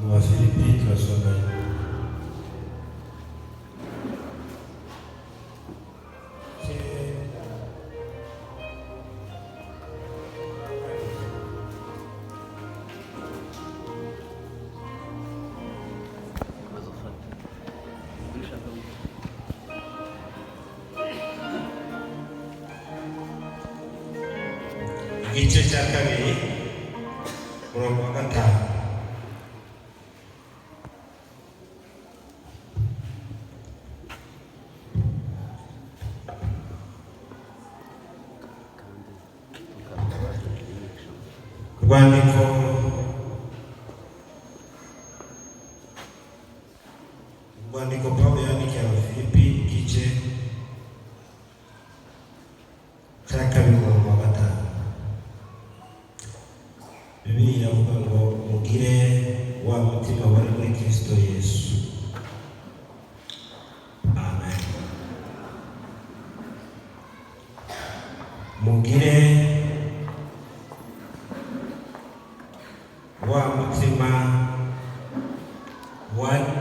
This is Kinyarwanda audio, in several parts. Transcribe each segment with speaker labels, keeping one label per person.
Speaker 1: Abafilipi turasoma igice cya kabiri umurongo wa gatanu. Urwandiko Pawulo yandikiye Abafilipi igice cya kabiri umurongo wa gatanu. Bibiliya iravuga ngo mugire wa mutima wari muri Kristo Yesu. Amen. Mugire wa mutima wari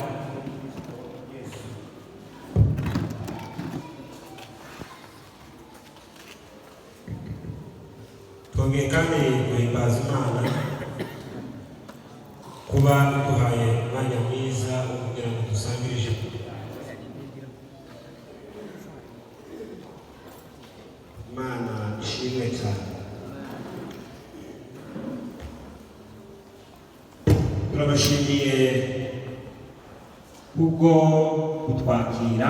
Speaker 1: twongeye kandi guhimbaza Imana kuba duhaye umwanya mwiza wo kugira ngo dusangirije Imana ishimwe cyane. Turabashimiye kubwo kutwakira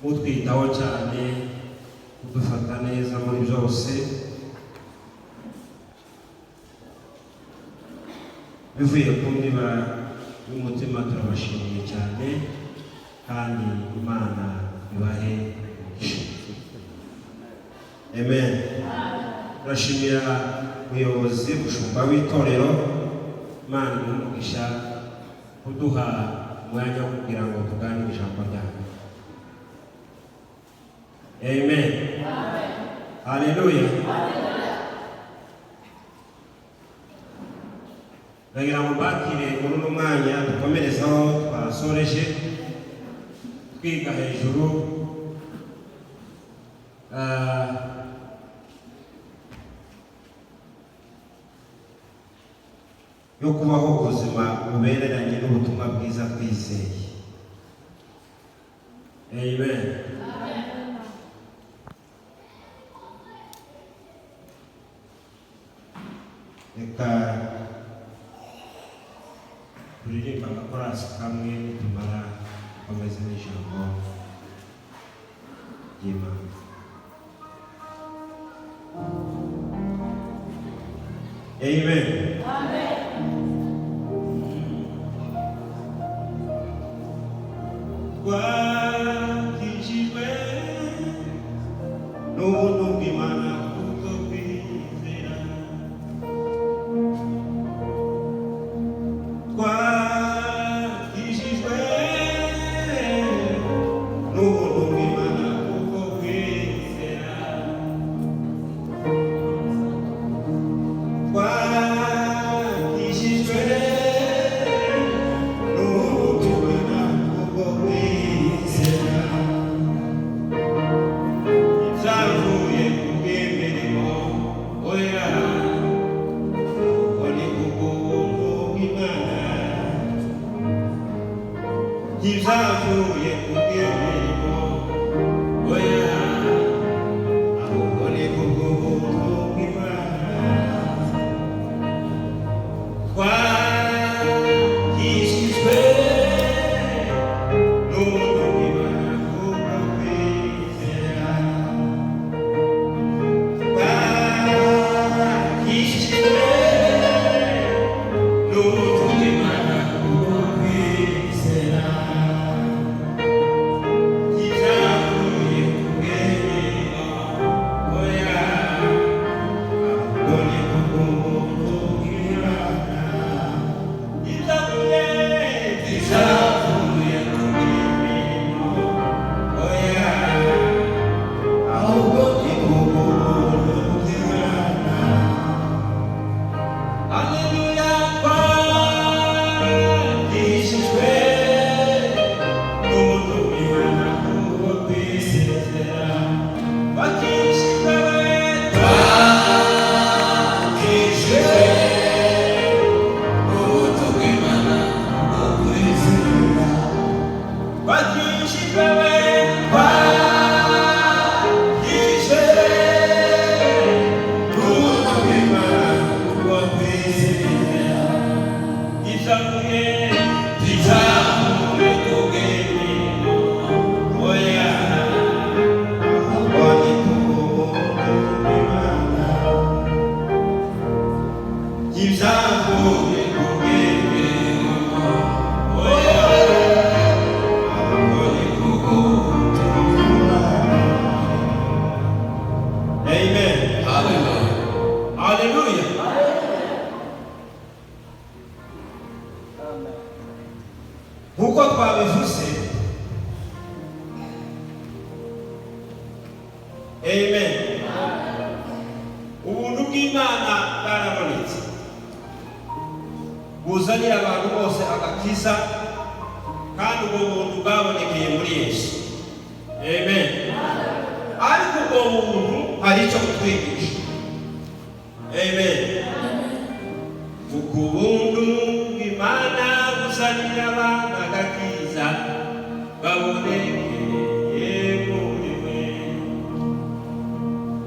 Speaker 1: mutwitaho cyane, kudufata neza muri byose, bivuye ku ndiba y'umutima. Turabashimiye cyane kandi Imana ibahe umugisha. Amen. Turashimira umuyobozi umushumba w'itorero, Imana imuhe umugisha kuduha umwanya wo kugira ngo tuganire ijambo ryawe. Amen. Hallelujah. Ndagira ngo bakire muri uno mwanya dukomerezaho twasoreje twiga hejuru yo kubaho ubuzima bubereranye n'ubutumwa bwiza twizeye. Amen. Reka turirimba agakorasi kamwe nitumara gukomeza n'ijambo ry'Imana. Amen. Twakijijwe n'ubuntu bw'Imana kubwo kwizera. Twakijijwe n'ubuntu bw'Imana kubwo kwizera. Twakijijwe n'ubuntu bw'Imana kubwo kwizera. Ibyavuye ku bwenge Amen.
Speaker 2: Hallelujah.
Speaker 1: Hallelujah. Nkuko twabivuze, amen, ubuntu bw'Imana bwarabonetse buzanira abantu bose agakiza, kandi ubwo buntu bwabonekeye muri Yesu. Amen. Ariko ubwo buntu hari icyo butwigisha. Amen. Ubwo buntu bw'Imana buzanira abantu agakiza babonekeye muri we.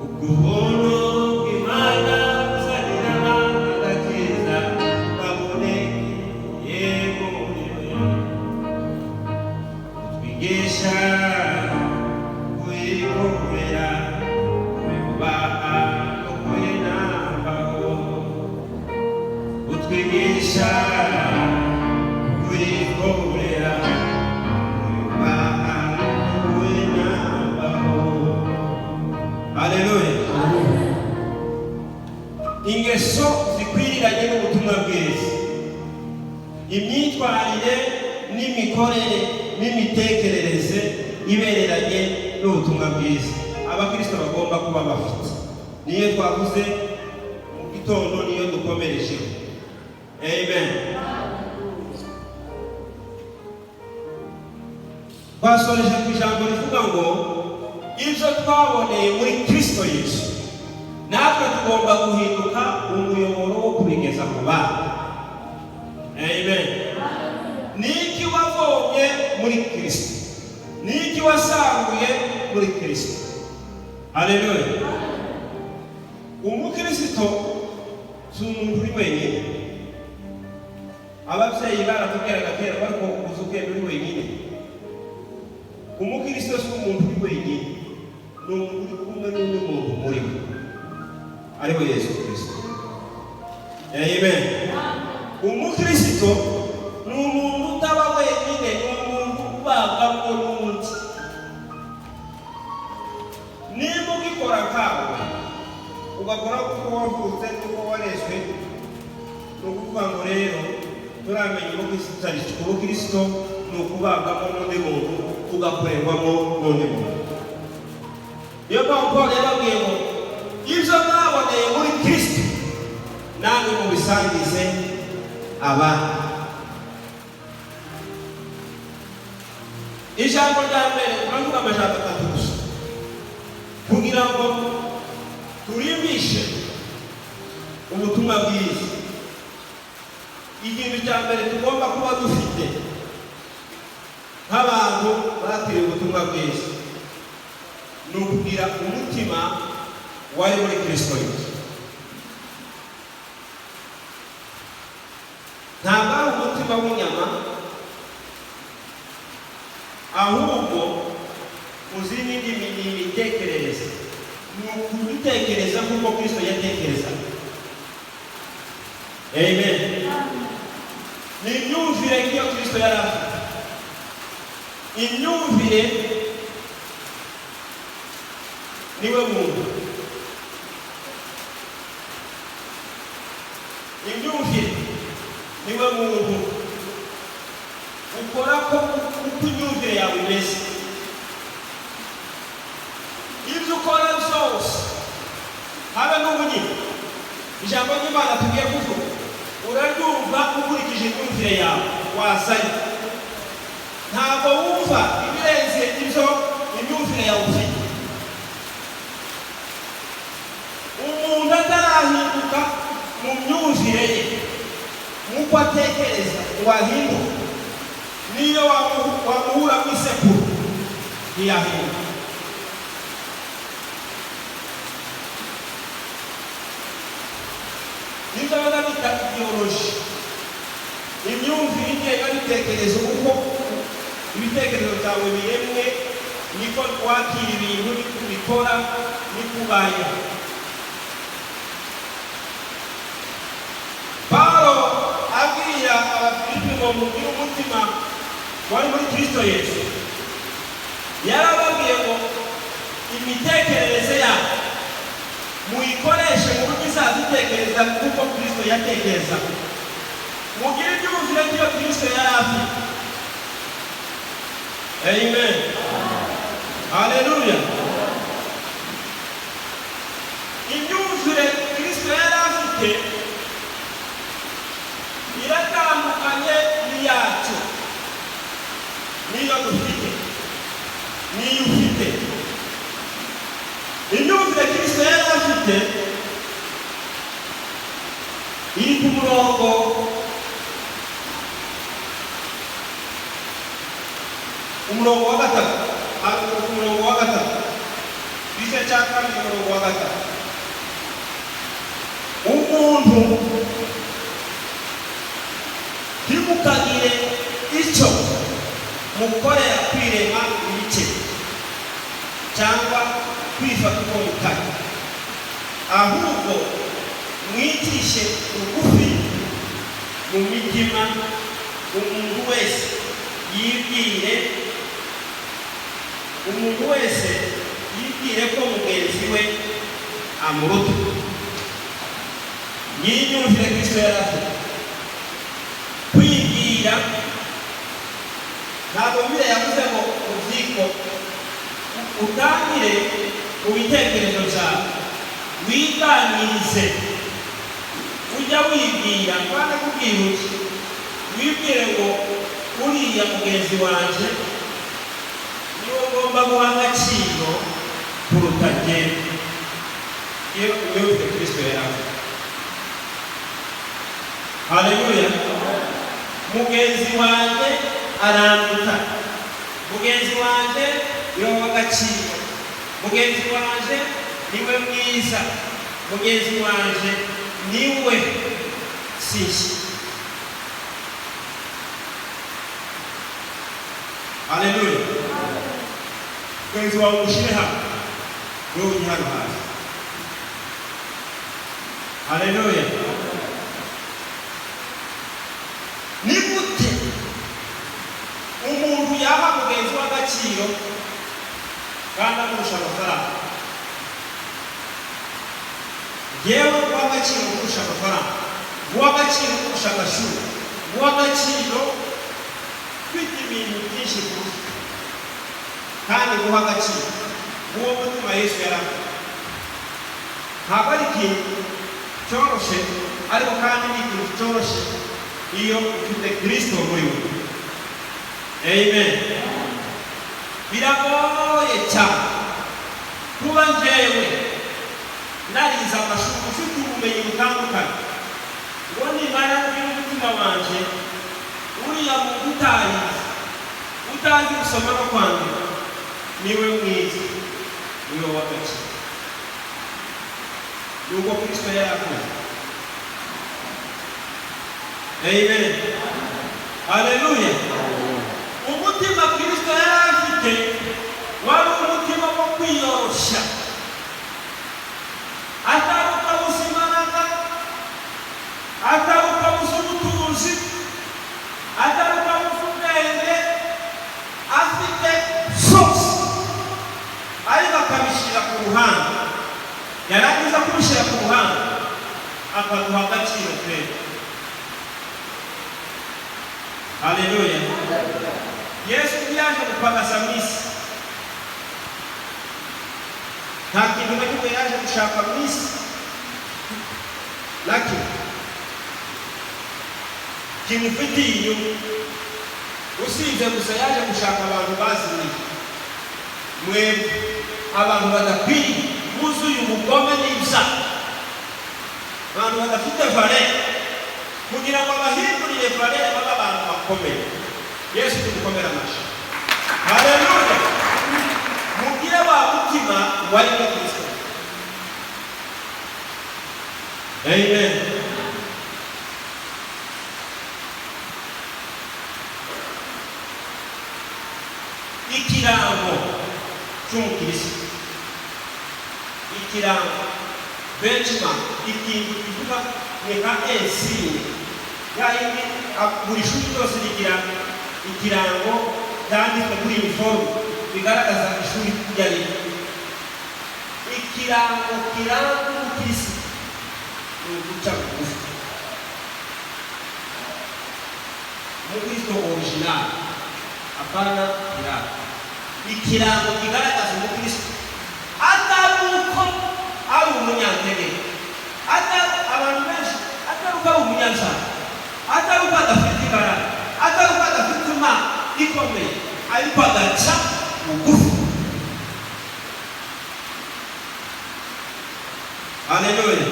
Speaker 1: Ubwo buntu bw'Imana buzanira abantu agakiza babonekeye muri we. Utwigisha kuyikorera, kuyubaha no kuyinambaho. Utwigisha kuyikorera, kuyubaha no kuyinambaho. Haleluya. Ingeso zikwiriranye n'ubutumwa bwiza, imyitwarire n'imikorere n'imitekerereze ibereranye n'ubutumwa bwiza abakristo bagomba kuba bafite, niyo twavuze mu gitondo, niyo dukomerejeho. Amen. Twasoreje ku ijambo rivuga ngo ibyo twaboneye muri Kristo Yesu natwe tugomba guhinduka umuyoboro wo kubigeza ku bandi. Amen. Niki wavomye muri Kristo? Niki wasaruye muri Kristo? Haleluya. Umukristo si umuntu uri wenyine. Ababyeyi baratubwiraga kera bariko uzugenda uri wenyine. Umukristo si umuntu uri wenyine, ni umuntu uri kumwe n'undi muntu muri we, ari we Yesu Kristo. Amen. Umukristo ni umuntu utaba wenyine, ni umuntu ubagamo n'undi. Niba ugikora kawe ugakora kuko wavutse n'uko warezwe, ni ukuvuga ngo rero turamenye ubukristo ni ukubagamo n'undi muntu, ugakorerwamo n'undi muntu. Niyo mpamvu Pawulo yababwiye ngo ibyo mwaboneye muri Kristo namwe mubisangize abandi. Ijambo rya mbere turavuga amajambo atatu gusa kugira ngo turimbishe ubutumwa bwiza. Ikintu cya mbere tugomba kuba dufite nk'abantu batiriwe ubutumwa bwiza ni ukugira umutima wari muri Kristo Yesu. Ntabwo ari umutima w'inyama, ahubwo uzindi ndimi ni imitekerereze, ni ukubitekereza nk'uko Kristo yatekerezaga. Amen. Ni imyumvire nk'iyo Kristo yari afite. Imyumvire niwe muntu. Imyumvire niwe muntu. Ukora ko uko imyumvire yawe imeze. Ibyo ukora byose habe n'ubunyine, ijambo ry'Imana tugiye kuvuga uraryumva ukurikije imyumvire yawe wazanye. Ntabwo wumva ibirenze ibyo imyumvire yawe ufite. Umuntu atarahinduka mu myumvire ye, nk'uko atekereza wahinduka, niyo wamuhura mu isekuru ntiyahinduka. Nibyo bita ideoloji, imyumvire igenga ibitekerezo. Uko ibitekerezo byawe biremwe niko wakira ibintu, niko ubikora, niko ubayeho. Pawulo abwira Abafilipi ngo mugire umutima wari muri Kristo Yesu, yarababwiye ngo imitekerereze yabo muyikoreshe mu buryo izazitekereza kuko Kristo yatekereza. Mugire ibyumvire by'ibyo Kristo yari afite. Amen. Haleluya. Imyumvire Kristo yari afite iratandukanye n'iyacu, niyo dufite, niyo ufite. Imyumvire Kristo yari afite iri ku murongo wa gatatu. Ku murongo wa gatatu, igice cya kabiri umurongo wa gatatu. Umuntu ntimukagire icyo mukorera kwirema ibice cyangwa kwifata uko mutari, ahubwo mwicishe bugufi mu mitima, umuntu wese yibwire ko mugenzi we amuruta. Nyimyumvire Kristo yari afite. Kwibwira ntabwo Bibiliya yavuze ngo uziko utangire mu bitekerezo byawe, wiganirize, ujya wibwira kandi kubwira uti wibwire ngo uriya mugenzi wanjye niwo ngomba guha agaciro kuruta njyewe. Iyo imyumvire Kristo yari afite. Haleluya. Mugenzi wanjye aranduta, mugenzi wanjye yoba agaciro, mugenzi wanjye niwe mwiza, mugenzi wanjye niwe sishi. Haleluya. Mugenzi wawe ushyire hamwe, wowe uri hano hasi. Haleluya. Ni gute umuntu yaba mugenzi w'agaciro kandi amurusha amafaranga? Yewe uw'agaciro kurusha amafaranga, uw'agaciro kurusha amashuri, uw'agaciro kwita ibintu byinshi kurusha, kandi guha agaciro uwo mutima Yesu yari afite. Ntabwo ari ikintu cyoroshye, ariko kandi ni ikintu cyoroshye iyo ufite Kristo muri we. Amen. Biragoye cyane kuba njyewe narize amashuri, ufite ubumenyi butandukanye, ngo nimara n'umutima wanjye uriya muntu utazi gusoma no kwandika niwe mwiza, niwe w'agaciro. Nuko Kristo yari akoze. Amen. Haleluya. Umutima Kristo yari afite wari umutima wo kwiyorosha, ataruka busimanaga, ataruka busubutuzi, ataruka bufubwenge, afite byose ariko akabishyira ku ruhande. Yarangiza kubishyira ku ruhande akaduha agaciro pe. Haleluya. Yesu yaje gupagasa mu isi, nta kintu na kimwe yaje gushaka mu isi nacyo kimufitiye inyungu, usibye gusa yaje gushaka abantu bazimiye, mwebwe abantu badakwiriye, buzuye ubugome n'ibyaha, abantu badafite valere, kugira ngo abahindurire valere babe abantu bakomeye. Yesu tumukomera amashyi. Haleluya. Mugire wa mutima wari muri Kristo. Amen. Ikirango cy'umukristo, ikirango benchmark, ikintu kivuga ni nka insigne, yayindi buri shuri ryose rigira ikirango cyanditswe kuri uniforme bigaragaza ishuri ryari. Ikirango kiranga n'uguca bugufi. Umukristo original apana pirata. Ikirango kigaragaza umukristo atari uko ari umunyantege, atari abantu benshi, atari uko ari umunyanzara, atari uko adafite imbaraga, atari uko adafite impano ikomeye, ariko agaca bugufi. Haleluya.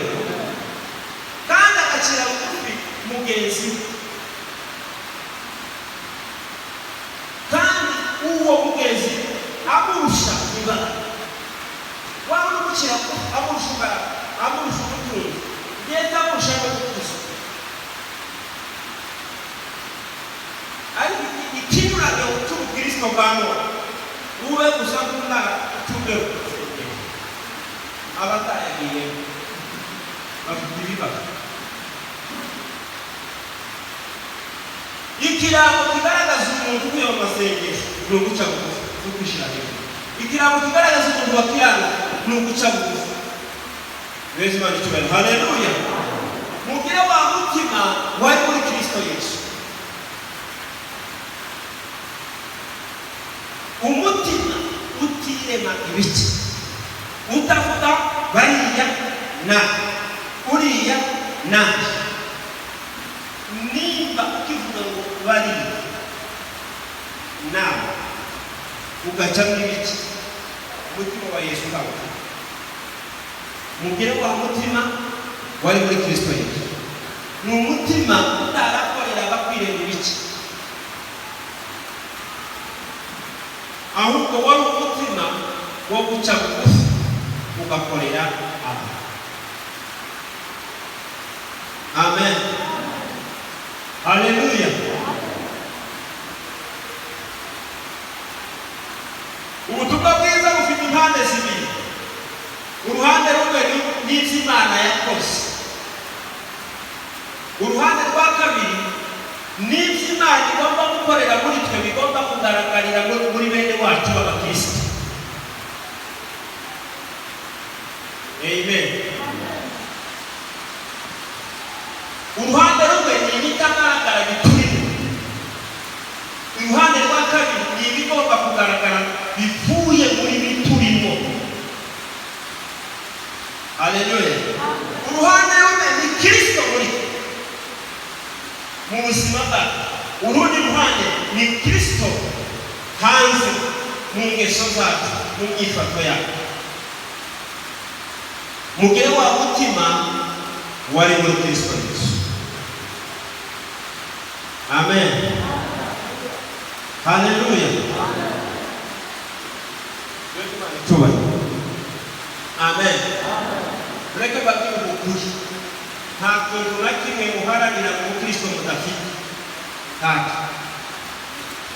Speaker 1: Kandi agacira bugufi mugenzi we. Kandi uwo mugenzi amurusha imbaraga. Waba umucira amurusha imbaraga, amurusha ubutunzi, ndetse amurusha n'ubukuzo. Ariko ikinyuranyo cy'ubukristo bwa none ube gusa nk'umwana utumbeho abatayagiye bafite ibibazo. Ikirango kigaragaza umuntu uvuye mu masengesho ni uguca bugufi no kwishyira hejuru. Ikirango kigaragaza umuntu wakiranuka ni uguca bugufi. Yesu Imana icyubahiro. Haleluya. Mugire wa mutima wari muri Kristo Yesu. Umutima utirema ibice, utavuga bariya na uriya na, nimba ukivuga ngo bariya nawe ugacamo ibice, umutima wa Yesu ntawo. Mugire wa mutima wari muri Kristo Yesu. Ni umutima utarakorera bakwirema ibice, ahubwo wari umutima wo guca bugufi ugakorera abantu. Amen. Haleluya. Ubutumwa bwiza bufite impande zibiri. Uruhande rumwe ni iby'Imana yakoze, uruhande rwa kabiri ni iby'Imana igomba gukorera muri twe, bigomba kugaragarira muri bene wacu b'abakristo. Amen. Uruhande rumwe ni ibitagaragara biturimo, uruhande rwa kabiri ni ibigomba kugaragara bivuye muri biturimo. Haleluya. Uruhande rumwe ni Kristo muri mu buzima bwacu, urundi ruhande ni Kristo hanze mu ngeso zacu, mu myifato yacu. Mugire wa mutima wari muri Kristo Yesu. Amen. Haleluya. Amen. Reka bakiri ukuri. Nta kintu na kimwe muharanira mu Kristo mudafite. Ntacyo.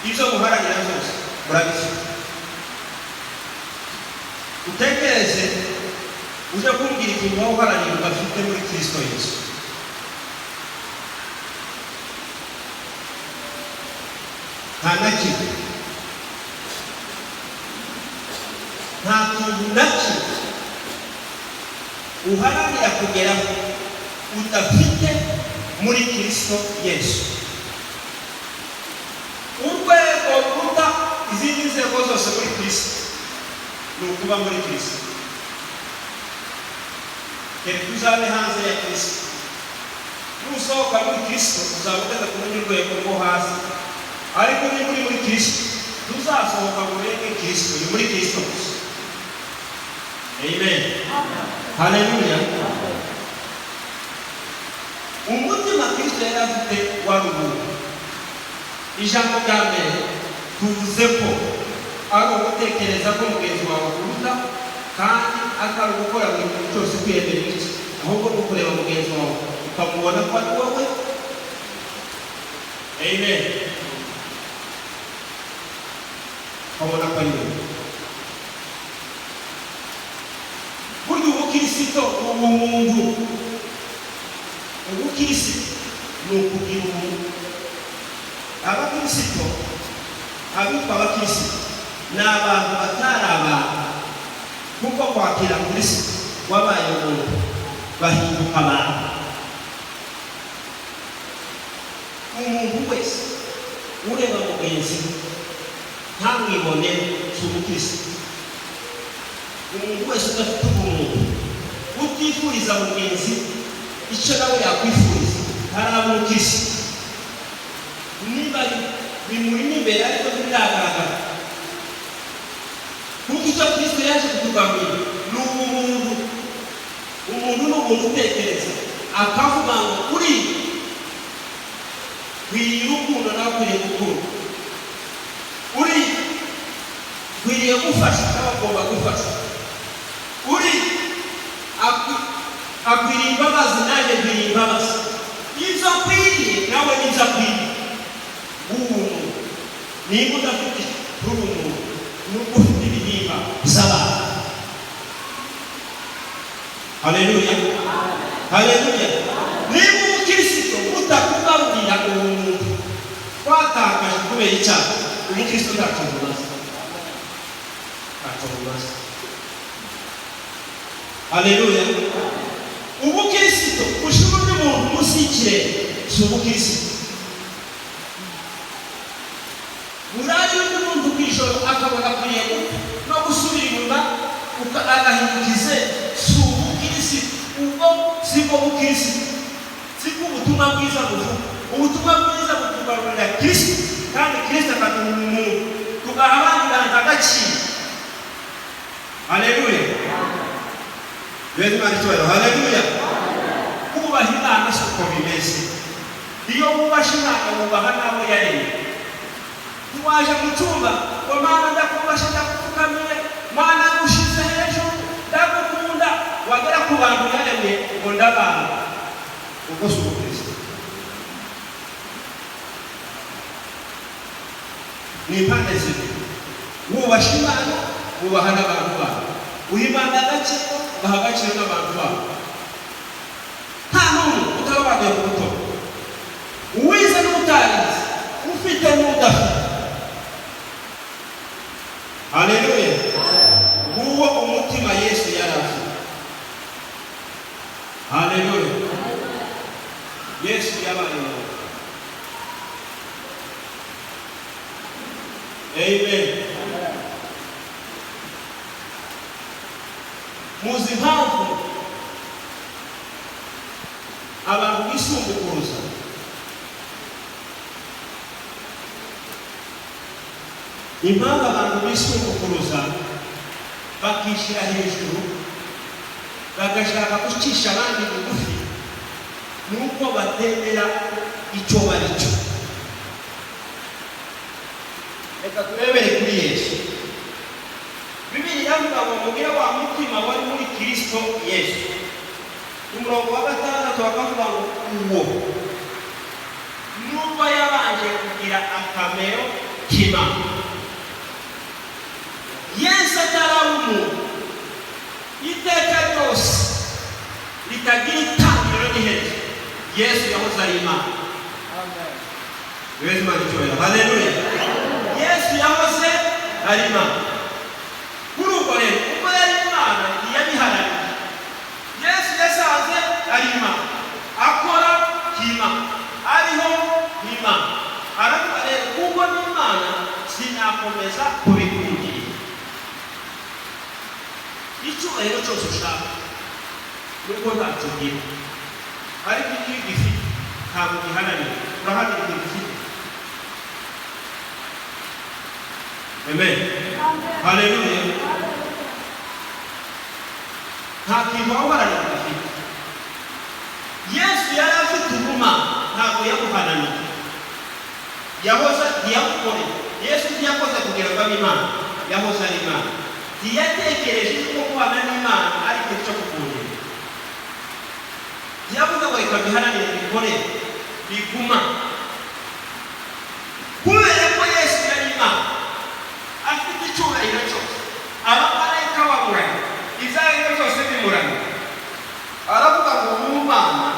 Speaker 1: Ibyo muharanira zose murabifite. Utekereze uje kumbwira ikintu wowe uharanira udafite muri Kristo Yesu. Nta na kimwe. Nta kintu na kimwe uharanira kugeraho udafite muri Kristo Yesu. Urwego ruta izindi nzego zose muri Kristo ni ukuba muri Kristo. Reka uzabe hanze ya Kristo, nusohoka muri Kristo uzaba ugeze ku rundi rwego rwo hasi, ariko niba uri muri Kristo tuzasohoka ngo urenge Kristo, ni muri Kristo gusa. Amen. Haleluya. Umutima Kristo yari afite wari umuntu. Ijambo rya mbere tuvuze ko ari ugutekereza ko mugenzi wawe akuruta, kandi atari gukora buri kintu cyose kwiyemera iki, ahubwo ni ukureba mugenzi wawe ukamubona ko ari wowe. Amen. Ukamubona ko ari wowe. Burya ubukristo ubumuntu, ubukristo ni ukugira umuntu. Abakristo, abitwa abakristo ni abantu batari abantu, kuko kwakira Kristo wabaye umuntu bahinduka abantu. Umuntu wese ureba mugenzi ntamwibone cy'umukristo. Umuntu wese udafite ubumuntu utifuriza mugenzi icyo nawe yakwifuriza ntaraba umukristo. Niba bimuri n'imbere ariko ntibiragaragara, kuko icyo Kristo yaje kutugamira ni umuntu. Umuntu ni umuntu utekereza akavuga ngo uri kwiriye urukundo nawe ukwiriye gukunda, uri kwiriye gufasha nawe agomba gufasha, uri akwiriye imbabazi nanjye nkwiriye imbabazi. Ibyo akwiriye nawe nibyo akwiriye. Umuntu niba udafite urukundo n'ubwo ufite ibihimba by'abantu. Haleluya, haleluya. Niba umukristo utakugarurira umuntu watakaje kubera icyaha, umukristo ntacyo mumaze. Haleluya. Ubukristo ushobora n'umuntu munsi y'ikirere si ubukristo. Urari n'umuntu kw'ijoro akabona akwiriye no gusubira inyuma agahindukize si ubukristo. Ubwo si bwo bukristo, si bwo ubutumwa bwiza buvuga. Ubutumwa bwiza butugarurira Kristo, kandi Kristo akaduha umuntu tugaha abandi bantu agaciro. Haleluya. Yesu Kristo, haleluya. Kubaha Imana si uko bimeze. Iyo wubasha Imana wubaha n'abo yaremye. Tuwaje mu cyumba ngo Mana ndakubasha ndakupfukamiye, Mana ngushize hejuru ndagukunda, wagera ku bantu yaremye ngo ndabanga. Ubwo si ubukristo. Ni impande zibiri. Wubasha Imana wubaha n'abantu bawe. Uha Imana agaciro ugaha agaciro n'abantu bawe. Nta n'umwe utababaye ku buto, uwize n'utarize, ufite n'udafite. Haleluya. Nguwo umutima Yesu yari afite. Haleluya. Yesu yabaye umuntu. Amen. Muzi impamvu abantu bisumbukuruza? Impamvu abantu bisumbukuruza bakishyira hejuru bagashaka gucisha abandi bugufi, nuko batemera icyo bari cyo. Reka turebere kuri Yesu. Bibiliya ivuga ngo mugire wa mutima wari muri Kristo Yesu. Umurongo wa 6 bakavuga ngo uwo nubwo yabanje kugira akamero k'Imana. Yesu atari umuntu, iteka ryose ritagira itangiriro n'iherezo. Yesu yahoze ari Imana. Amen. Yesu Kristo, haleluya. Yesu yahoze ari Imana. Kuri ubwo rero ubwo yari Imana yabiharaniye. Yesu yasanze ari Imana, akora nk'Imana, ariho nk'Imana. Aravuga rero kuko ni Imana sinakomeza kubikundira. Icyubahiro cyose ushaka nubwo ntacyo ugira, ariko iyo ugifite ntabwo gihananiye, urahanira ibyo ugifite. Amen. Haleluya. Nta kintu waharanira ugifite. Yesu yari afite ubumana, ntabwo yaguhananiye. Yahoze ntiyakukore. Yesu ntiyakoze kugira ngo abe Imana, yahoze ari Imana. Ntiyatekereje ko kubana n'Imana ari ikintu cyo kukundira. Ntiyavuze ngo reka biharanire bikore biguma. Kubera ko Yesu yari Imana, afite icyubahiro cyose, abamarayika bamuramya, ibyaremwe byose bimuramya. Aravuga ngo umwana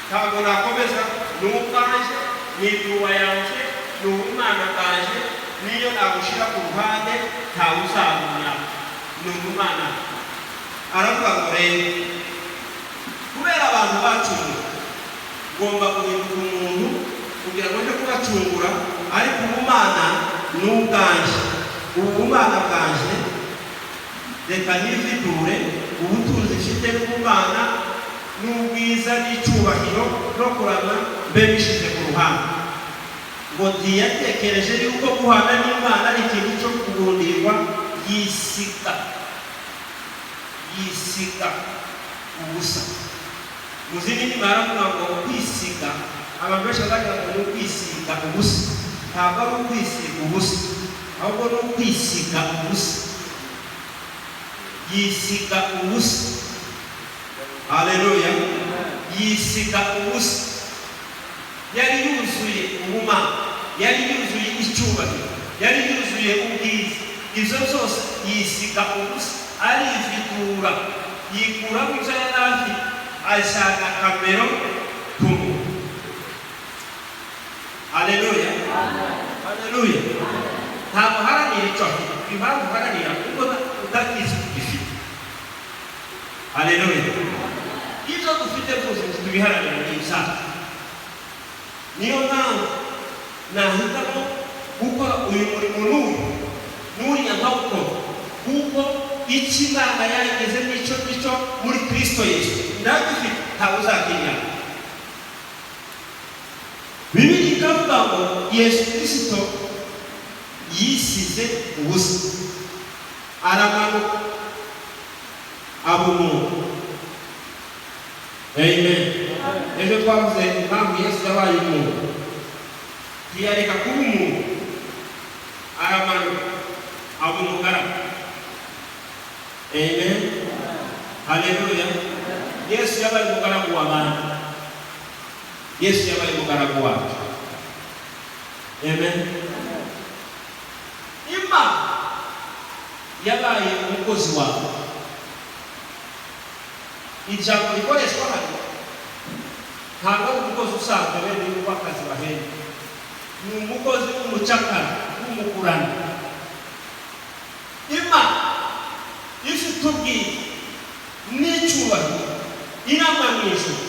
Speaker 1: ntabwo nakomeza n'ubwanjye, n'ibyuba yanjye, n'umwana bwanjye, niyo nagushyira ku ruhande ntawe uzamenya, ni umwana. Aravuga ngo rero ngomba guhinduka umuntu kugira ngo nje kubacungura, ariko ubumana n'ubwanje, ubumana bwanje reka nividure, ubutunzi mfite n'ubumana n'ubwiza n'icyubahiro no kurama mbe bishize ku ruhande. Ngo ntiyatekereje yuko guhana n'Imana ari ikintu cyo kugundirwa, yisiga ubusa. Muzindi nimara ngo kwisiga, abantu benshi bagira ngo ni ukwisiga ubusa. Ntabwo ari ukwisiga ubusa, ahubwo ni ukwisiga ubusa. Yisiga ubusa. Haleluya. Yisiga ubusa. Yari yuzuye ubumana, yari yuzuye icyubahiro, yari yuzuye ubwiza. Ibyo byose yisiga ubusa, arividura, yikuramo ibyo yari afite, ashaka akamero k'umuntu. Haleluya. Haleluya. Ntabwo haranira icyo afite, impamvu haranira kuko utakizi ugifite. Haleluya. Ibyo dufite byose tubiharanira ni ibyaha. Niyo mpamvu nahitamo gukora uyu murimo n'uriya nkawukora, kuko icyo Imana yageze n'icyo muri Kristo Yesu ndagifite, ntabwo uzatinya. Bibiliya ikavuga ngo Yesu Kristo yisize ubusa, aramanuka aba umuntu. Amen. Ejo twavuze impamvu Yesu yabaye umuntu, ntiyareka kuba umuntu, aramanuka aba umugaragu. Amen. Haleluya. Yesu yabaye umugaragu w'abantu, Yesu yabaye umugaragu wacu. Amen. Imana yabaye umukozi wawe. Ijambo rikoreshwa hano ntabwo ari umukozi usanzwe bene yuko akazi bahenda, ni umukozi w'umucakara w'umukurana. Imana ifite ubwiza n'icyubahiro, inama mu ijuru.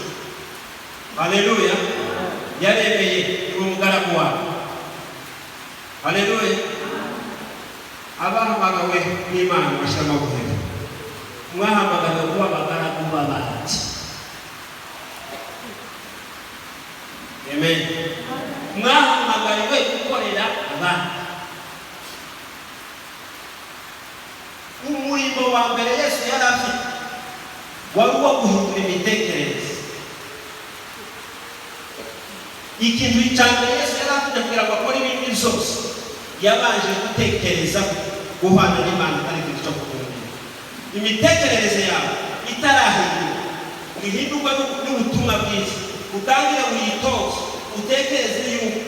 Speaker 1: Haleluya. Yaremeye umugaragu wawe. Haleluya. Abahamagawe n'Imana bashyira amaboko. Mwahamagawe kuba abagaragu b'abandi. Amen. Mwahamagariwe gukorera abandi. Umurimo wa mbere Yesu yari afite wari uwo guhindura imitekerereze. Ikintu cya mbere Yesu yari afite kugira ngo akore ibindi byose, yabanje gutekereza guhana n'Imana atari ikintu cyo kugundirwa. Imitekerereze yawe itarahinduka, ihindurwa n'ubutumwa bwiza. Utangire uyitoze, utekereze yuko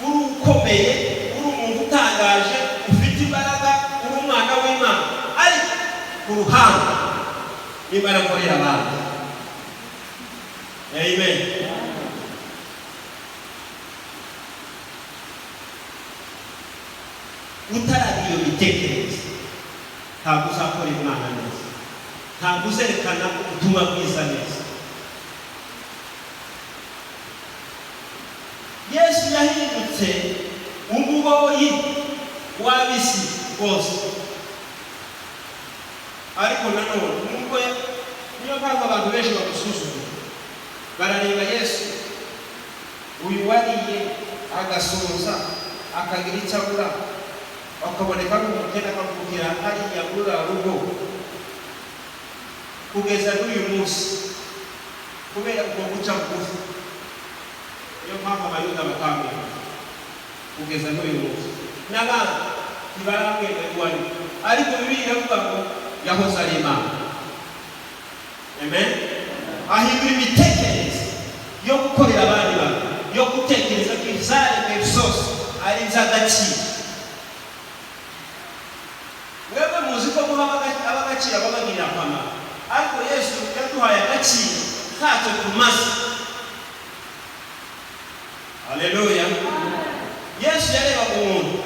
Speaker 1: uri ukomeye, uri umuntu utangaje, ufite imbaraga, uri umwana w'Imana, ariko ku ruhande n'Imana akorera abandi. Amen. Utaragira iyo mitekerereze ntabwo uzakora Imana neza, ntabwo uzerekana ubutumwa bwiza neza. Yesu yahindutse umuboyi w'ab'isi bose, ariko nanone nubwo niyo mpamvu abantu benshi bamusuzuma, barareba Yesu uyu wariye agasoza akagira icyo abura, bakaboneka n'umukene akavukira hariya muri rugo kugeza n'uyu munsi, kubera uko guca bugufi. Niyo mpamvu Abayuda bakamwemera kugeza n'uyu munsi, n'abandi ntibaramwemera uwo ari we, ariko Bibiliya iravuga ngo yahoze ari Imana. Amen. Ahindura imitekerereze yo gukorera abandi bantu, yo gutekereza ko ibyaremwe byose ari iby'agaciro. Mwebwe muzi ko muha ab'agaciro ababagirira akamaro, ariko Yesu yaduhaye agaciro ntacyo tumaze. Haleluya. Yesu yarebaga umuntu,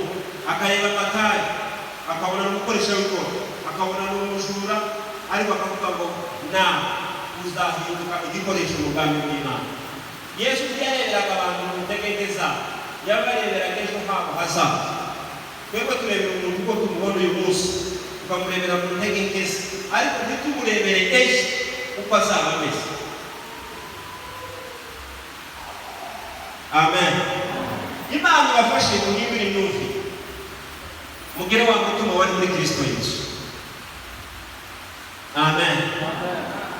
Speaker 1: akareba Matayo, akabona n'umukoresha w'ikoro, akabona n'umujura, ariko akavuga ngo nawe uzahinduka igikoresho mu bwami bw'Imana. Yesu yareberaga abantu mu ntege zabo, yabareberaga ejo habo hazaza. Twebwe turebera umuntu uko tumubona uyu munsi, tukamurebera mu ntege nke ze, ariko ntitumurebere ejo uko azaba ameze. Amen. Imana ibafashe guhindura imyumvire, mugire wa mutima wari muri Kristo Yesu. Amen.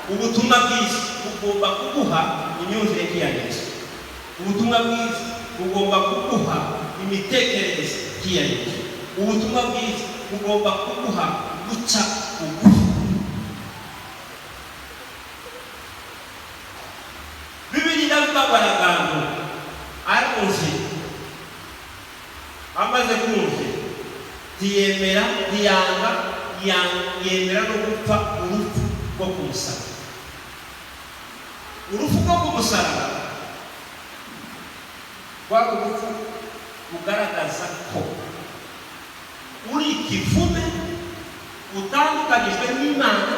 Speaker 1: Ubutumwa bwiza bugomba kuguha imyumvire nk'iya Yesu. Ubutumwa bwiza bugomba kuguha imitekerereze nk'iya Yesu. Ubutumwa bwiza bugomba kuguha guca bugufi. Bibiri n'abagaragantu arumve, amaze kumva ntiyemera, ntiyanga, yemera no gupfa urupfu rwo ku musaraba. Urupfu rwo ku musaraba rwari urupfu rugaragaza ko uri ikivume, utandukanyijwe n'Imana,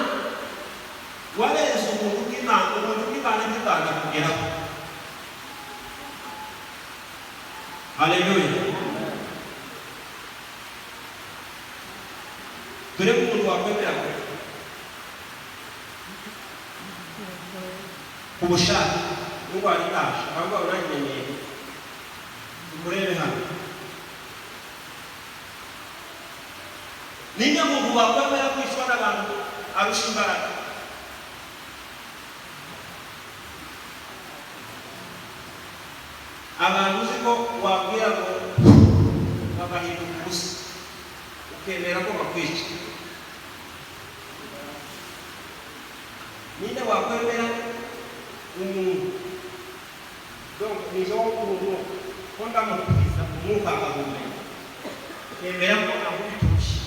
Speaker 1: wareze ubuntu bw'Imana, ubuntu bw'Imana ntibwanga kugeraho. Haleluya. Turebe umuntu wakwemera ku bushake n'ubwo ari taje ahubwo uranyenyeye. Murebe hano, ninde muntu wakwemera kwishwa n'abantu arusha imbaraga? Abantu uzi ko wabwira ngo bagahinduka ubusa, ukemera ko bakwica. Ninde wakwemera umuntu nizo w'umuntu ko ndamukwiza umwuka agahumeka, ukemera ko amubiturushye,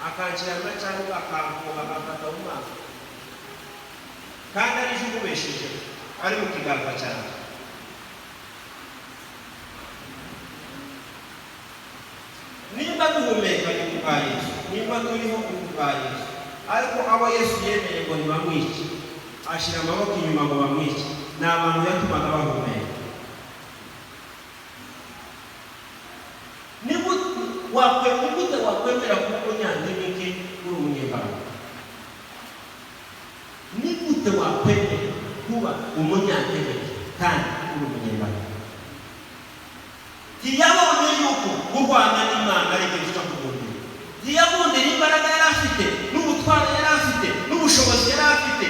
Speaker 1: akakirana cyangwa akamvuga agafata mu maso kandi ari ijuru ubesheje ari mu kiganza cyawe. Nimba duhumeka ni kubwa Yesu, nimba turiho ni kubwa Yesu, ariko abo Yesu yemeye ngo ntibamwice, ashyira amaboko inyuma ngo bamwice, ni abantu yatumaga bahumeka. Ni gute wakwemera kuba umunyantege nke uri umunyembaraga? Ni gute wakwemera kuba umunyantege kandi uri umunyembaraga? Ntiyabonye yuko kurwana n'Imana ari ikintu cyo kugundira. Ntiyabondera imbaraga yari afite, n'ubutware yari afite, n'ubushobozi yari afite,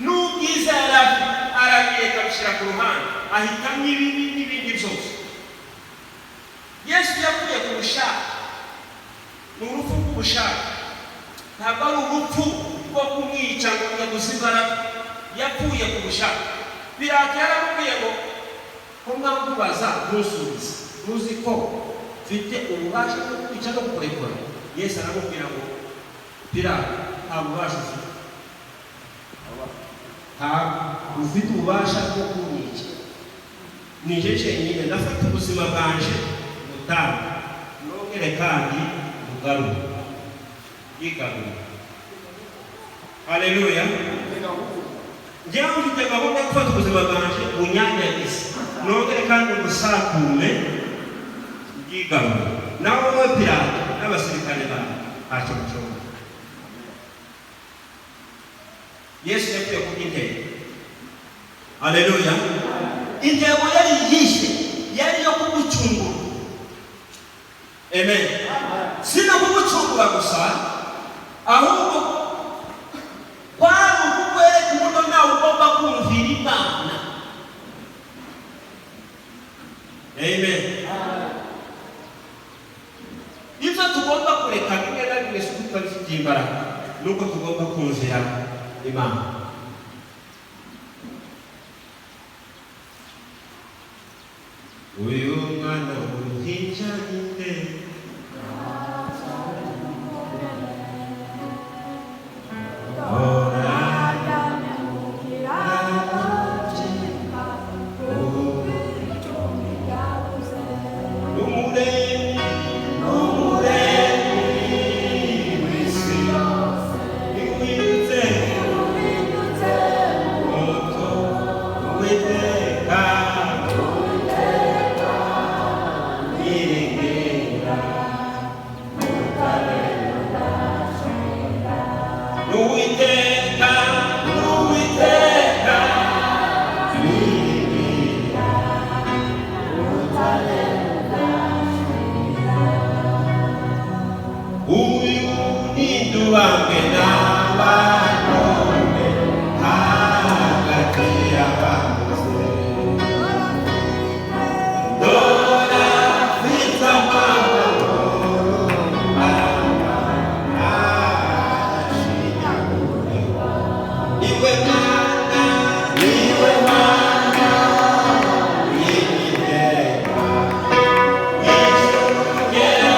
Speaker 1: n'ubwiza yari afite, arabireka abishyira ku ruhande, ahitamo ibibi n'ibindi byose. Yesu yavuye ku bushake, ni urupfu rw'ubushake, ntabwo ari urupfu rwo kumwica ngo yaguze imbaraga. Yapfuye ku bushake. Pilato yaramubwiye ngo ko mwamubaza ntusubize, ntuzi ko mfite ububasha bwo kwica no kukurekura? Yesu aramubwira ngo Pilato, nta bubasha ufite, ntabwo ufite ububasha bwo kumwica. Ni je jenyine ndafata ubuzima bwanje gutanga, nongere kandi mugarure, yigarure. Haleluya. Njyewe mfite gahunda yo gufata ubuzima bwanje bunyanyagize, nongere kandi umusakume, yigarure. Nawe wowe Pilato n'abasirikare bawe ntacyo mushobora. Yesu yapfuye kubw'intego. Haleluya. Intego yari yishe, yari yo kugucungura. Amen. Si no kugucungura gusa, ahubwo kwari ukukwereka umuntu nawe ugomba kumvira Imana. Amen. Ibyo tugomba kureka bimwe na bimwe si tutabifitiye imbaraga, nuko tugomba kumvira Imana. Uyu mwana w'uruhinja ninde, tubambwe n'abanone hagati y'abamuze dore afite amahoro ashinyagure niwe Mana niwe Mana w'iteka w'ijuru ugera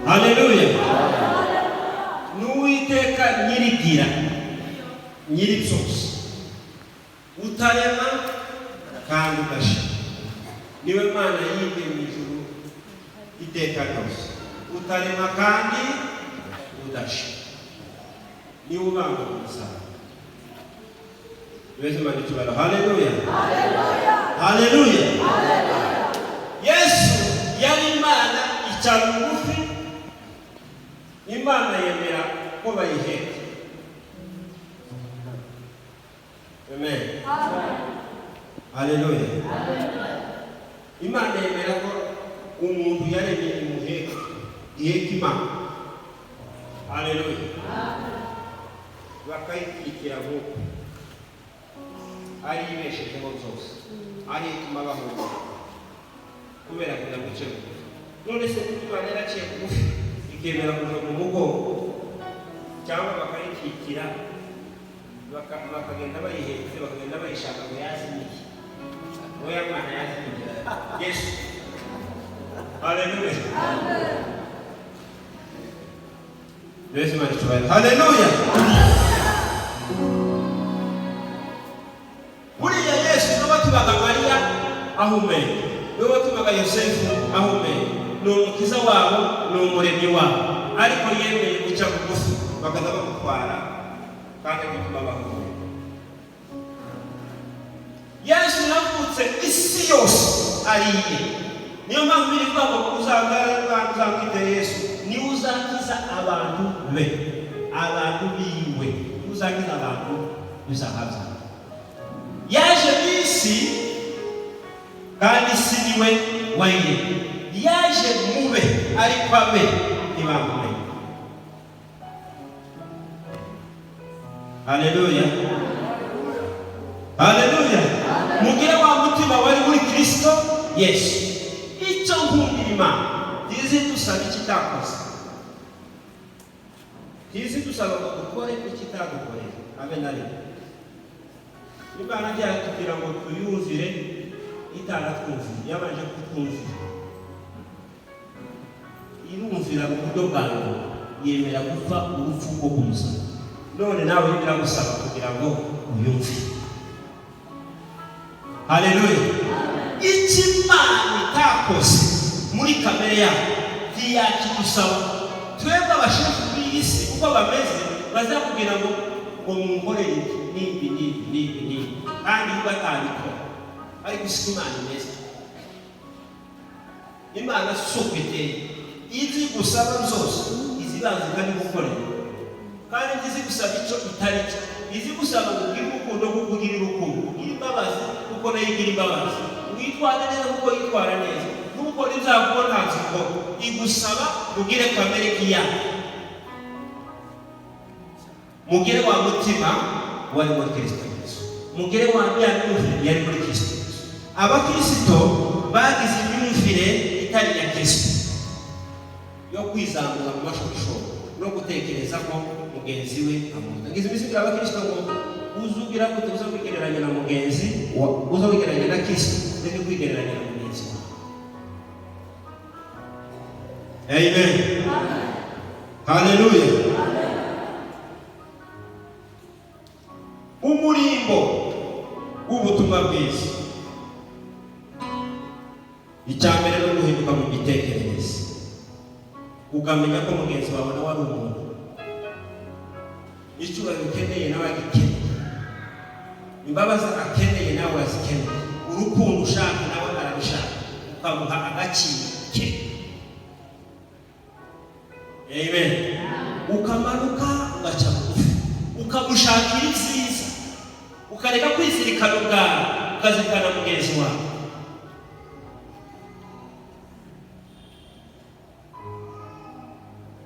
Speaker 1: Haleluya. N'Uwiteka nyirigira nyiri byose utarema kandi udashira niwe Mana yibwe mu ijuru iteka ryose utarema kandi udashira niwe ubanga umusaraba Yesu Mana icyubahiro. Haleluya. Haleluya. Yesu yari Imana ica bugufi Imana yemera ko bayiheka. Amen. Haleluya. Imana yemera ko umuntu yaremye imuheka iheka Imana. Haleluya. Bakayikira nk'uko ari ibeshejeho byose ari ituma bahura kubera kugira ngo uce bugufi. None se kuko Imana yaraciye bugufi ikemera kuva mu mugongo cyangwa bakayikikira bakagenda bayihetse bakagenda bayishaka ngo yazimiye oya Mana yazimiye Yesu. Haleluya. Yesu Mana icyubahiro. Haleluya. Buriya Yesu niwe watumaga Mariya ahumeka niwe watumaga Yosefu ahumeka ni umukiza wabo ni umuremyi wabo ariko yemeye guca bugufi bakaza bamutwara kandi bituma bahumeka. Yesu yavutse isi yose ariye niyo mpamvu biri kwamba uzamwite Yesu niwe uzakiza abantu be abantu biwe uzakiza abantu bizahabwa yaje bisi kandi si niwe wayiremye yaje mube ariko abe ntibamumenye. Haleluya. Haleluya. Mugire wa mutima wari muri Kristo Yesu icyo nkundira Imana tizi dusaba ikitakoze tizi dusaba ngo dukore ikitadukoreye abe na rimwe. Imana byatubwira ngo tuyumvire itaratwumvira yabanje kutwumvira irumvira mu buryo bwawe yemera gupfa urupfu rwo kumusaba none nawe biragusaba kugira ngo uyumvire. Haleluya. Icyo Imana itakoze muri kamere yawe ntiyakidusaba twebwe abashefu b'iyi si uko bameze bazakubwira ngo munkorere n'ibi kandi batabikora ariko si Imana imeze. Imana si uko iteye izi gusaba zose izibanza kandi gukorera kandi izi gusaba icyo itari cyo izi gusaba kugira urukundo kugira urukundo kugira imbabazi kuko nayo igira imbabazi witwara neza kuko yitwara neza nukora ibyago ntazi ko igusaba ugire kamere kiyawe mugire wa mutima wari muri Kristo Yesu mugire wa myumvire yari muri Kristo Yesu. Abakristo bagize imyumvire itari ya Kristo yo kwizamura mu mashusho no gutekereza ko mugenzi we amuta ngize bisigura abakristo ngo uzugira gute uza kwigereranya na mugenzi uza kwigereranya na Kristo ndetse kwigereranya na mugenzi we. Amen. Haleluya. umurimbo w'ubutumwa bwiza. Icyambere no guhinduka mu mitekerereze, ukamenya ko mugenzi wawe nawe ari umuntu, icyubahiro ukeneye nawe agikeneye, imbabazi akeneye nawe azikeneye, urukundo ushaka nawe arabishaka, ukamuha agaciro ke. Amen. Ukamanuka ugaca bugufi, ukamushakira ibyiza, ukareka kwizirikana ubwawe, ukazirikana mugenzi wawe.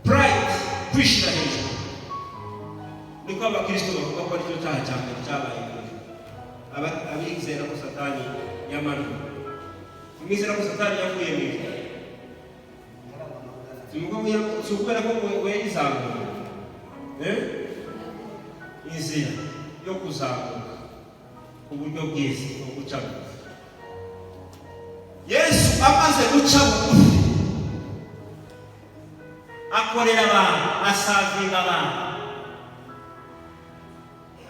Speaker 1: Pride, kwishira hejuru, niko abakristo bavuga ko aricyo cyaha cya mbere cyabaye. Abizera ko Satani yamanuye, umwizera ko Satani yavuye mu ijuru, si ukubera ko yayizamuye inzira yo kuzamuka ku buryo bwiza no guca bugufi. Yesu amaze guca bugufi, akorera abantu, asavinga abantu,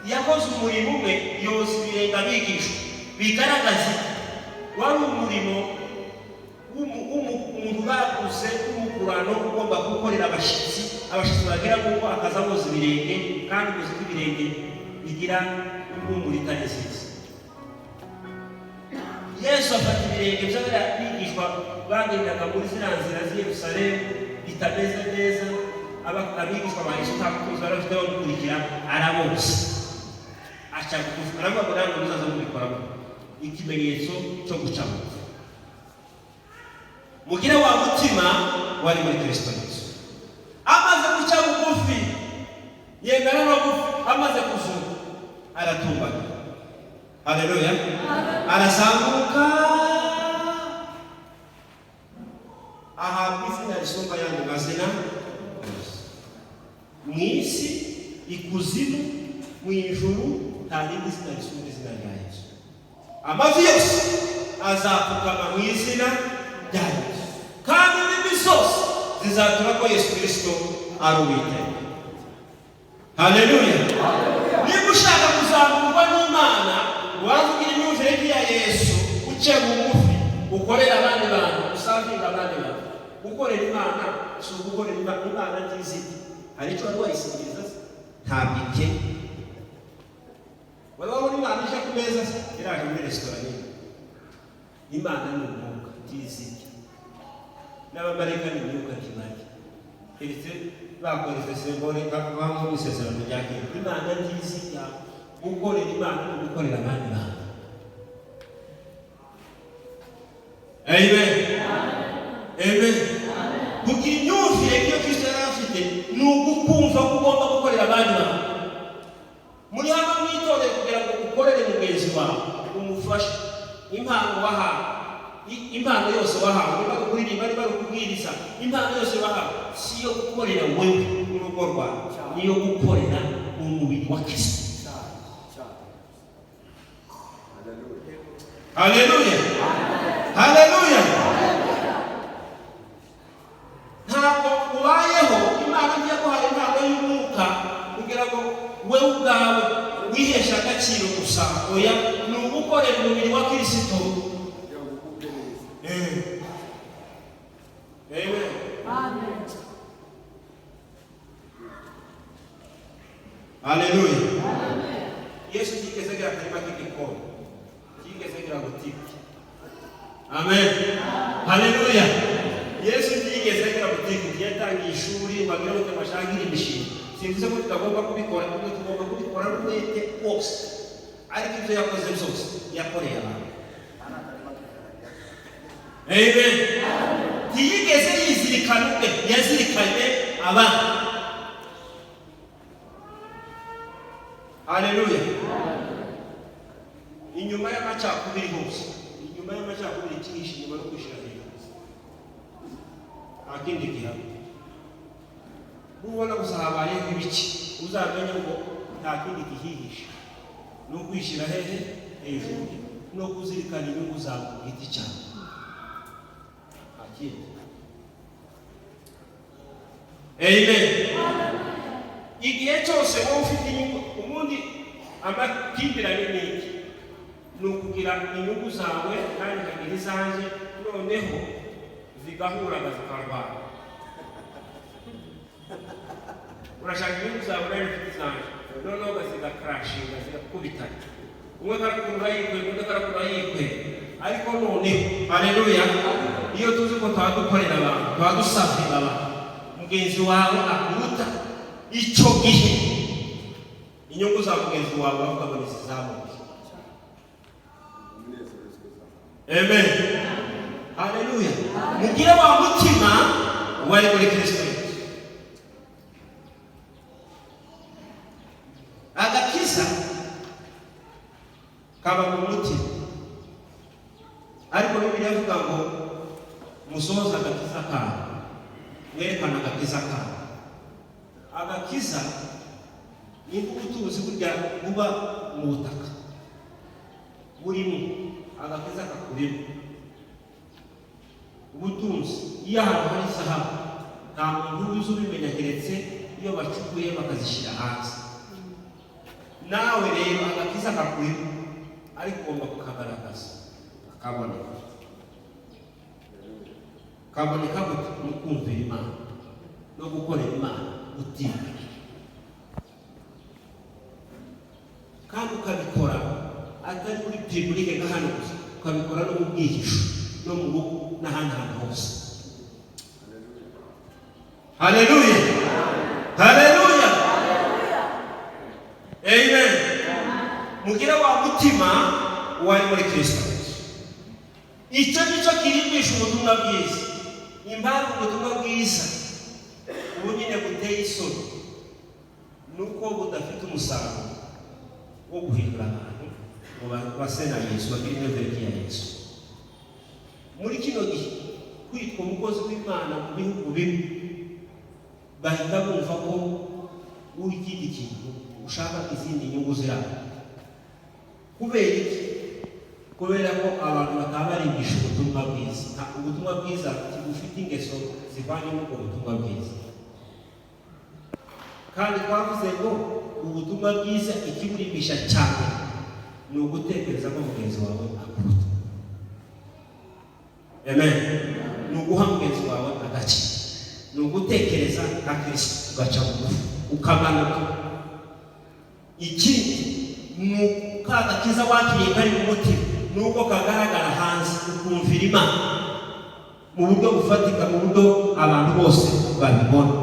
Speaker 1: yakoze umurimo umwe, yoza ibirenge abigishwa, bigaragaza wari umurimo w'umuntu bakuze w'umugurano ugomba gukorera abashyitsi bagira ngo akaza boza ibirenge, kandi uzi ko ibirenge bigira impumuro itari nziza. Yesu afata ibirenge by'abigishwa bagendaga muri ziriya nzira z'i Yerusalemu bitameze neza, abigishwa ba Yesu ntabwo tuzi bari bafite bamukurikira, araboza, aca bugufi, aravuga ngo ntabwo muzaza mubikoramo, ikimenyetso cyo guca bugufi. Mugire wa mutima wari muri Kristo Yesu. Amaze guca bugufi, yemera no gupfa, amaze kuzuka aratumbagira. Haleluya. Arazamuka ahabwa izina risumba ayandi mazina mu isi, ikuzimu, mu ijuru, nta rindi zina risumba izina rya Yesu. Amavi yose azapfukama mu izina rya Yesu, kandi indimi zose zizatura ko Yesu Kristo ari Uwiteka. Haleluya. Niba ushaka kuzamurwa n'Imana, wavugira imyumvire ya Yesu, uce bugufi, ukorera abandi bantu, usavinga abandi bantu. Gukorera Imana si ugukorera Imana nziziti. Hari icyo wari wayisingiza se? Ntabwo ike. Wabona Imana ije ku meza se? Iraje muri resitora nini. Imana ni umwuka nziziti, n'abamarayika ni imyuka nzimanye. Keretse bakoresheje sembole bamwe mu isezerano rya kera. Imana nziziti, gukorera Imana no gukorera abandi bantu. Amen. Amen. Kugira imyumvire iyo Kristo yari afite ni ugukumva ko ugomba gukorera abandi bantu. Muri hano mwitoreye kugira ngo ukorere mugenzi wawe, umufashe impano wahawe, impano yose wahawe, niba kuririmba, niba kubwiriza, impano yose wahawe si yo gukorera wewe n'urugo rwawe, ni yo gukorera umubiri wa Kristo. Haleluya. Haleluya. Ntabwo ubayeho Imana igiye guhaye impano y'umwuka kugira ngo wewe ubwawe wihesha agaciro gusa, oya, ni ugukorera umubiri wa Kristo. Amen. Amen. Haleluya. Amen. Yesu yigeze agira akarima k'igikoni, yigeze agira butike. Amen. Haleluya. Yesu yigeze agira butike, yatangiye ishuri, wagira ngo tabashakira imishinga. Simvuze ko tutagomba kubikora, kuko tugomba kubikora n'umwete wose, ariko ibyo yakoze byose yakoreye abantu. Amen. Ntiyigeze yizirikana ubwe, yazirikanye abandi. Haleluya. Inyuma y'amacakubiri hose, inyuma y'amacakubiri kihishe inyuma no kwishira hejuru, akindi gihamya. Nubona gusa habayeho ibiki, uzamenye ngo nta kindi gihihishe, no kwishira hejuru, no kuzirikana inyungu zawe ku giti cyawe. Amen. Igihe cyose wowe ufite inyungu, ubundi amakimbirane n'iki ni ukugira inyungu zawe kandi ukagira izanjye noneho zigahura zikarwana. Urashaka inyungu zawe nawe ufite izanjye noneho zigakarashinga zigakubitana, umwe karakura yikwe undi karakura yikwe. Ariko noneho haleluya, iyo tuzi ko twadukorera abantu twadusafira abantu mugenzi wawe akuruta icyo gihe inyungu za mugenzi wawe bavuga ngo nisizamuke. Amen, haleluya. Mugire wa mutima wari muri Kristo. Agakiza kaba mu mutima, ariko Bibiliya ivuga ngo musohoze agakiza kawe, mwerekana agakiza kawe. Agakiza ni ubutunzi burya buba mu butaka burimo, agakiza kakurimo ubutunzi. Iyo ahantu hari zahabu nta muntu uzi ubimenya keretse iyo bacukuye bakazishyira hanze. Nawe rero agakiza kakurimo, ariko ugomba kukagaragaza kakaboneka. Kaboneka gute? Mu kumvira Imana no gukorera Imana utinda, kandi ukabikora atari muri publike nka hano gusa, ukabikora no mu bwihisho no mu rugo n'ahandi hantu hose. Haleluya, haleluya, amen. Mugire wa mutima wari muri Kristo. Icyo nicyo kirimbisha ubutumwa bwiza. Impamvu ubutumwa bwiza ubu nyine buteye isoni nuko budafite umusaruro wo guhindura abantu ngo base na Yesu, bagire imyumvire ya Yesu. Muri kino gihe kwitwa umukozi w'Imana mu bihugu bimwe bahita bumva ko uri ikindi kintu, ushaka izindi nyungu ziraho. Kubera iki? Kubera ko abantu bataba barigisha ubutumwa bwiza. Ubutumwa bwiza bufite ingeso zivanye n'ubwo butumwa bwiza. Kandi twavuze ngo ubutumwa bwiza ikiburimbisha cyane ni ugutekereza ko mugenzi wawe akuruta. Amen. Ni uguha mugenzi wawe agaciro, ni ugutekereza nka Kristo, ugaca bugufi ukamanuka. Ikindi ni ukagakiza wakiriye kari mu mutima, nuko kagaragara hanze, ukumvira Imana mu buryo bufatika, mu buryo abantu bose babibona.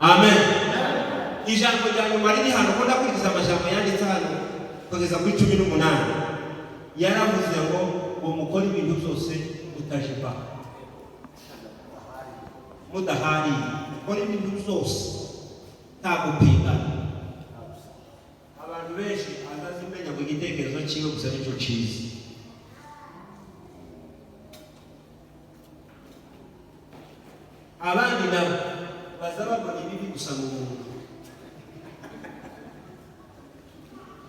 Speaker 1: Amen. Ijambo rya nyuma riri hano, ko ndakurikiza amajambo yanditse hano kugeza kuri 18. Yaravuze ngo mukora ibintu byose mutajiba, mudahari, mukora ibintu byose nta gupingana. Abantu benshi azazimenya ngo igitekerezo cyiwe gusa nicyo cyiza. Abandi nabo baza babona ibibi gusa mu muntu.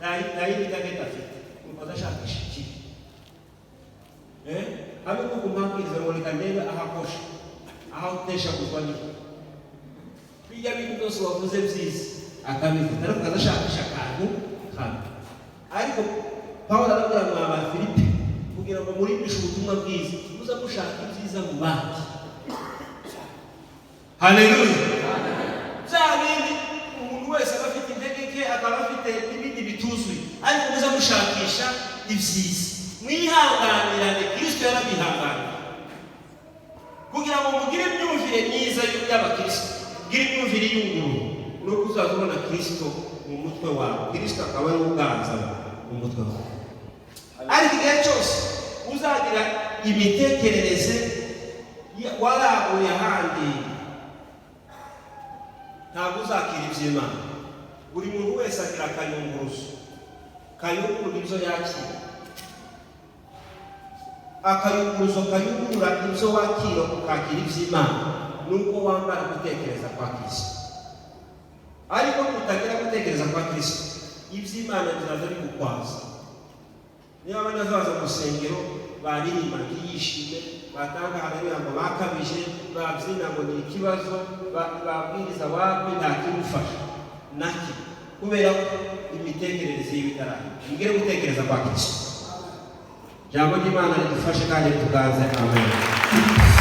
Speaker 1: Nayi bitagenda afite ukadashakisha ikibi. Habe ko kumabwiriza ngo reka ndebe ahakosha, aho utesha kuzwani. Bijya bintu byose wavuze byiza akabivuga, ariko ukadashakisha akantu kamwe. Ariko Pawulo arabwira aba Filipi kugira ngo murimbishe ubutumwa bwiza, muza mushaka ibyiza mu bandi. Haleluya. Zabindi umuntu wese abafite intege nke, akaba afite n'ibindi bituzuye, ariko muza mushakisha ibyiza. Mwihanganirane, Kristo yarabihanganiye kugira ngo mugire imyumvire myiza y'abakristo, mugire imyumvire y'unguru, no kuzazubona Kristo mu mutwe wawe. Kristo akaba ari uganza mu mutwe wawe. Ariko igihe cyose uzagira imitekerereze waraguye ahandi, ntabwo uzakira iby'Imana. Buri muntu wese agira akayunguruzo kayungurura ibyo yakira, akayunguruzo kayungurura ibyo wakira ukakira iby'Imana. Nuko wambara gutekereza kwa Kristo. Ariko utagira gutekereza kwa Kristo, iby'Imana biraza bigukwaza. Niba abana bazaza mu rusengero baririmba ntiyishime, batanga haleluya ngo bakabije, babyina ngo ni ikibazo, babwiriza wapi nta kimufasha. naki kubera imitekerereze y'ibitarahi ngire gutekereza kwa Kristo. Jambo ry'Imana ridufashe kandi rituganze. Amen.